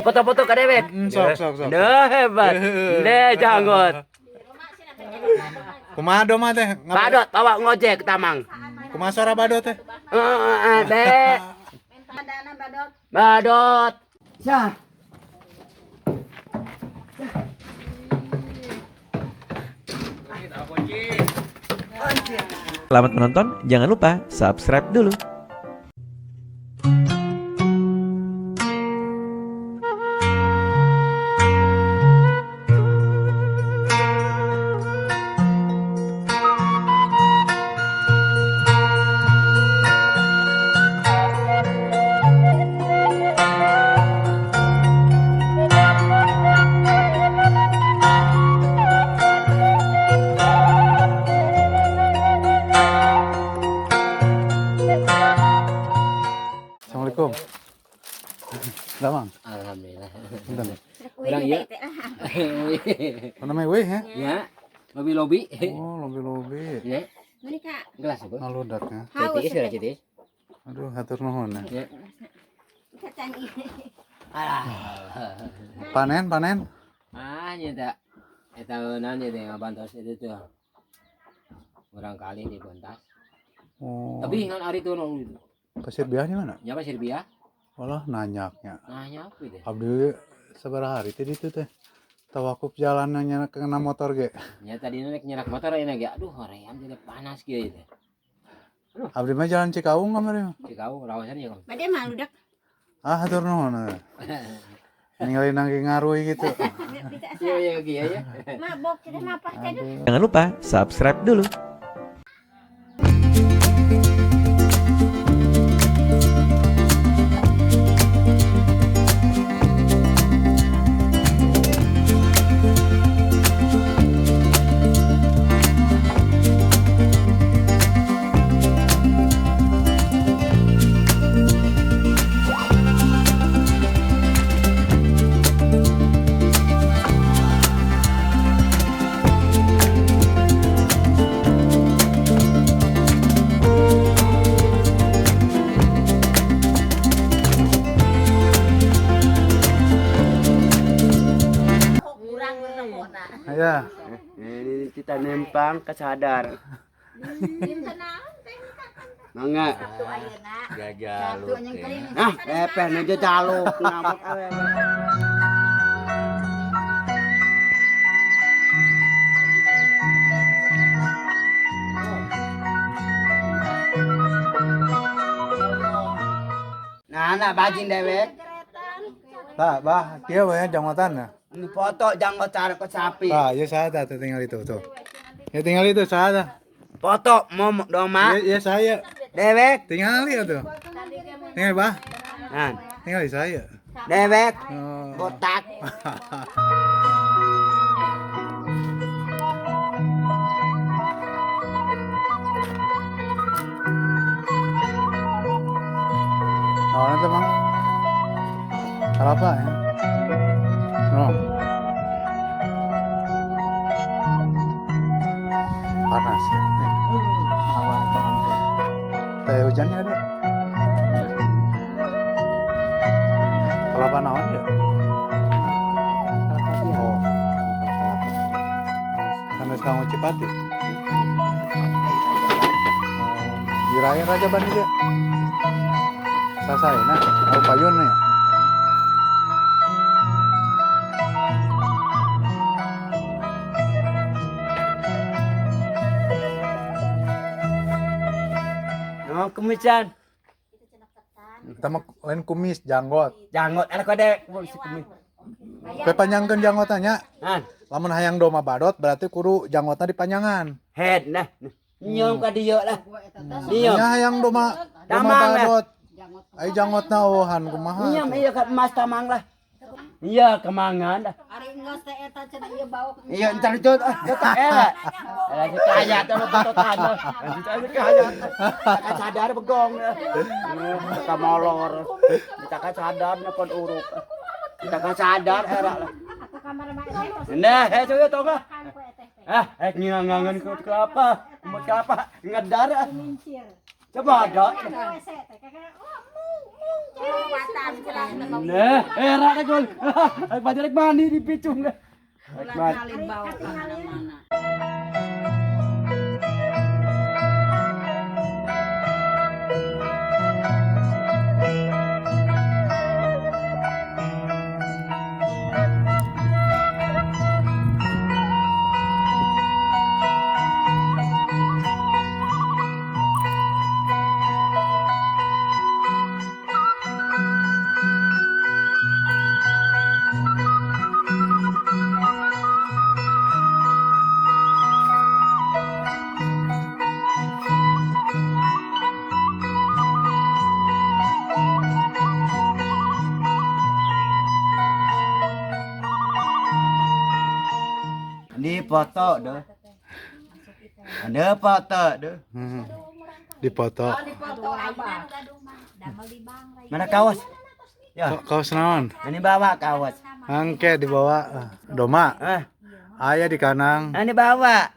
Foto-foto ka dewek. Sok. Nah hebat. Deh janggot. Kumaha doma teh? Badot bawa ngojek ke Tamang. Kumaha sora badot teh? Deh. Badot. Syah. Selamat menonton, jangan lupa subscribe dulu. Assalamualaikum. Damang. Alhamdulillah. Punten. Orang iya. Namanya weh ya? Ya. Lobi-lobi. Oh, lobi-lobi. Ya. Ini Kak, Gelas apa? Ngaludaknya. haus. Citis sudah citis. Aduh, hatur nuhun ya. Ya. Kacang ini. Alah. Panen. Nyata. Eta naon ieu teh ngabantos itu tuh. Barangkali dibentas. Oh. Tapi ngan ari tuh Pasir biahnya mana? nya pasir biah. Walah nanyaknya. Nanya apa itu? Abdi sabaraha hari teh ditu teh. Tawakuf jalanannya kena motor ge. Nya tadi nek nyerak motor enak ge. Aduh hoream jadi panas kieu teh. Abdi mah jalan Cikaung kamari. Cikau rawasan ya, Kang. Bade mah ludak. Ah, hatur nuhun. Ninggalin nangge ngaruy gitu. Iya ya. Mabok kita mah apa teh? Jangan lupa subscribe dulu. Kurang beremona. Ya. Ini kita nempang kesadar. Tenang teh. Mangga. Satu ayeuna. Gagal. Satu yang kering. Lepeh aja caluk ngabuk. Nah, bajing dewek. Bah, dia we janggotan ya. Ini foto janggot cara ke sapi. Ah, ya saya tuh tinggal itu tuh. Ya tinggal itu saya. Foto momok doma. Ya saya. Dewek. Tinggal itu. Tinggal bah. Nah, Tinggal di saya. dewek. Oh. Botak. Oh, itu bang. Salah apa ya? No. Panas ya. Teh hujannya ada. Kelapa naon ya? Oh. Sanes kamu Cipati. Oh. Dirayain Raja Bani ya. Sasaina, au payun ya. No, kumisan. Kita mah lain kumis, janggot. Janggot ada kode kumis. Pe panjangkeun janggotannya. Nah, Lamun hayang doma badot berarti kudu janggotna dipanjangan. head nah. Nyom ka dieu lah. Nyom. Nya hayang doma Tamang, badot. Ai janggotna ohan kumaha. Nyom iya ka emas tamang lah. Iya kemangan dah. Ari geus teh eta cenah ieu bau. Iya entar itu kaya tuh betul kan. Kaya. Ka sadar begong. Ka molor. Kita ka sadar nepon uruk. Kita ka sadar era lah. Aku kamar mah eta. Nah, itu ya toh enggak? Kan ku eta teh. Ngangangan ke apa? Mau ke apa? Ngedar. Mincir. Coba ada. WC teh kakek. Oh, mung Nah, rada gol. Bajarek mani di picung. Ini foto deh. Ada foto deh. Dipoto. Mana kaos? Ya, Kaos naon? ini bawa kaos. Angke dibawa doma. Ayah di kanang. Ini bawa.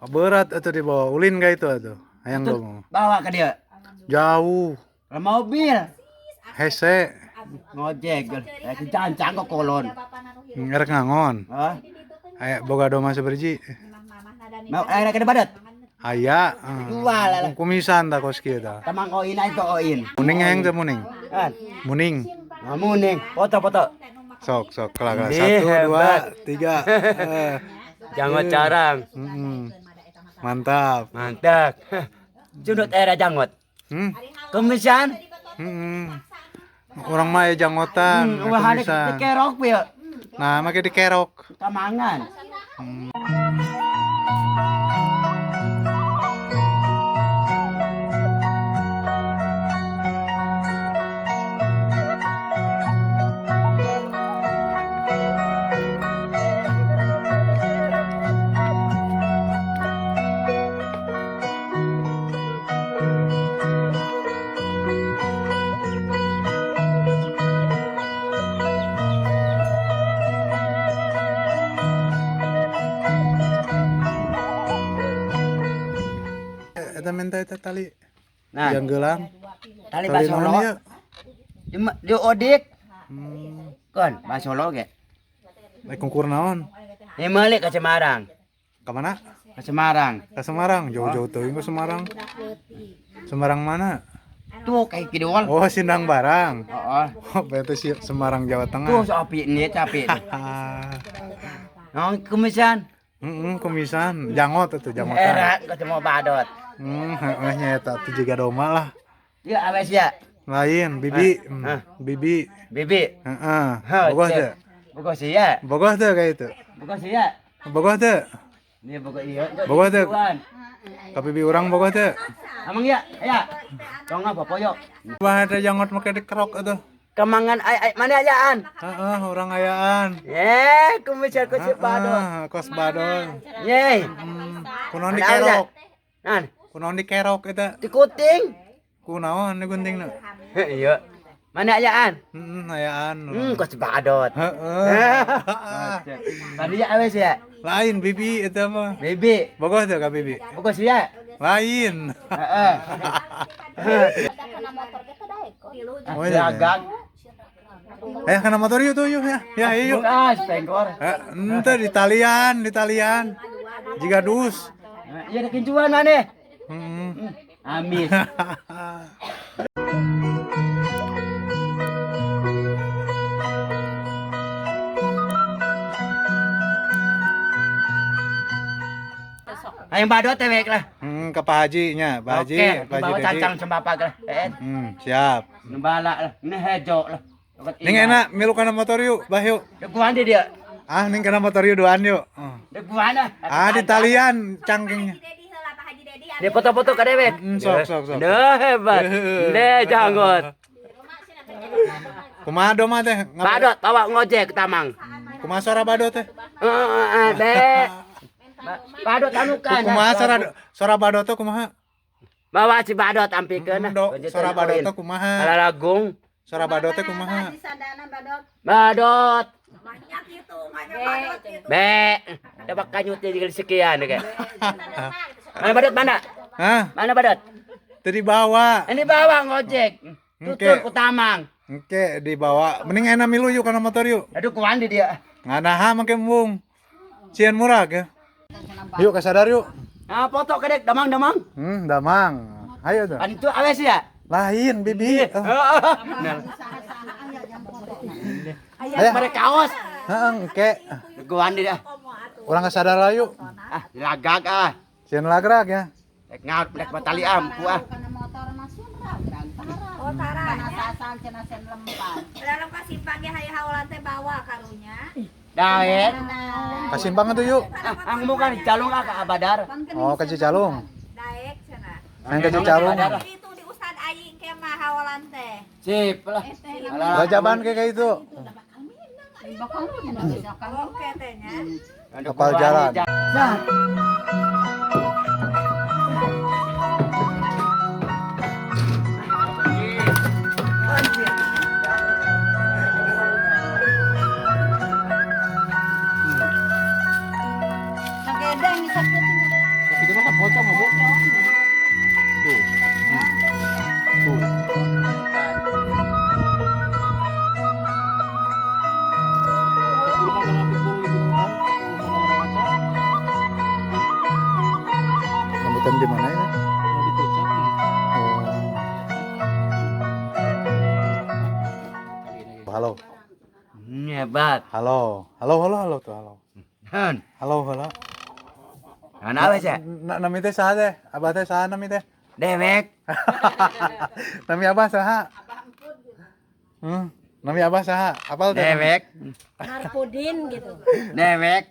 Berat atau dibawa ulin gak itu atuh? Hayang dong. Bawa ke dia. Jauh. Ke mobil. Hese. Ngojek. Cancang kok kolon. Ngerek ngangon. Hah? Aya boga doma seberji. Mau air ke badat. Aya. Dua lah. Kumisan tak kos kieu tah. Tamang koin aja koin. Muning hayang teh muning. Kan? Muning. Kamu nih, foto-foto. Sok kelak. Ini 1 2 3. Janggot carang. Mantap. Mantap. Sudut era janggot. Kemisan. Orang mah ya janggotan, Wah, ada kumisan. dikerok ya. Nah, make dikerok. Kamangan. Eta minta eta tali. Nah, Yang gelang. tali Tali naon basolo. ieu? Di odik. Kan, basolo ge. Baik ngukur naon? Ini balik ke Semarang. Ka mana? Ke Semarang. Ke Semarang. Jauh-jauh teuing ke Semarang. Semarang mana? Tuh kayak kidul. Oh, Sindang Barang. Heeh. Oh, berarti sih Semarang Jawa Tuh Tengah. sapi ini, sapi. Ah. Nong kemisan. Kumisan, jangot itu jangotan. Era ketemu badot. Nyeta itu juga doma lah. Ya awes ya. Lain, bibi. Bibi. Bibi. Heeh. Bogoh teh. Bogoh sih ya. Bogoh teh kayak itu. Bogoh sih ya. Bogoh teh. Ini bogoh iya. Bogoh teh. Ka bibi urang bogoh teh. Amang ya, ya. Tong apa poyo? Bah ada jangot make dikerok atuh. Kemangan ay mana ayaan? Heeh, urang ayaan. Kumisan ku si badot. Kos badol. Ye. Kunaon dikerok? Nan, Kunaon dikerok eta? dikuting. Kunaon diguntingna? Iya. Mana ayaan? Ayaan. Ku si badot. Heeh. Tadi ya awes ya. Lain bibi eta mah. Bibi. Bogoh teh ka bibi. Bogoh sih ya. Lain. Heeh. Oh iya. Dagang. Kena motor yuk tuh yuk ya. Ya yuk. Pengkor. Ente di talian. Jika dus. Iya ada kincuan mana? Heeh. Amis. Ayang badot tewek lah. Ke Pak Haji nya, Pak Haji, Oke, Pak Haji bawa Dedi. cacang sembapa lah. Siap. Nembala lah. Ini hejo lah. Ning enak milu kana motor yuk, bah yuk. Deguan dia. Ning kana motor yuk duaan yuk. Deguan lah. Di talian cangkingnya. Dia foto-foto ka dewek. Sok. Dah hebat. Deh janggot. Kumaha doma teh? Badot bawa ngojek ke Tamang. Kumaha sora badot teh? Deh. Badot anukan. Kumaha sora badot teh kumaha? Bawa si badot ampikeun. Sora badot teh kumaha? Alalagung. Sora badot teh kumaha? Badot. Be. Coba kanyut jadi sekian kayak. Mana badot mana? Hah? Mana badot? Tadi bawa. Ini bawa ngojek. Tutur ke Tamang. Engke dibawa. Mending enak milu yuk kana motor yuk. Aduh kuan di dia. Nganaha make embung. Cian murah ya. Yuk kasadar yuk. Ah foto kedek damang. Damang. Ayo tuh. An itu awes ya. Lain bibi. Nah, Ayo. mereka kaos. Engke. Kuan di dia. Urang kasadar lah yuk. Ah, lagak ah. Cian lagrak ya. Nek ngaut nek batali ampu ah. Kana motor masuk ragrag parah. Oh, parah. Kana sasal cenah sen lempar. Dalam kasimpang ge hayang haulan teh bawa karunya. Daet. Kasimpang tuh yuk. Ah, ang muka di calung ah ka Abadar. Oh, ke Cicalung. Daek cenah. Main ke Cicalung. Jadi itu di Ustad Aing ke mah haulan teh. Sip lah. Gajaban kayak itu. Bakal mina bisa kan. Oke teh nya. Kapal jalan. Nah, Sagedeng bisa kita. itu mah foto mah Bu. Rambutan di mana ya? Oh. Halo. Hebat. Halo tuh halo. Han. Halo. An awes ya. Nami teh saha teh? Abah teh saha nami teh? Dewek. Nami abah saha? Nami abah saha? Apal teh? Dewek. Narpudin gitu. Dewek.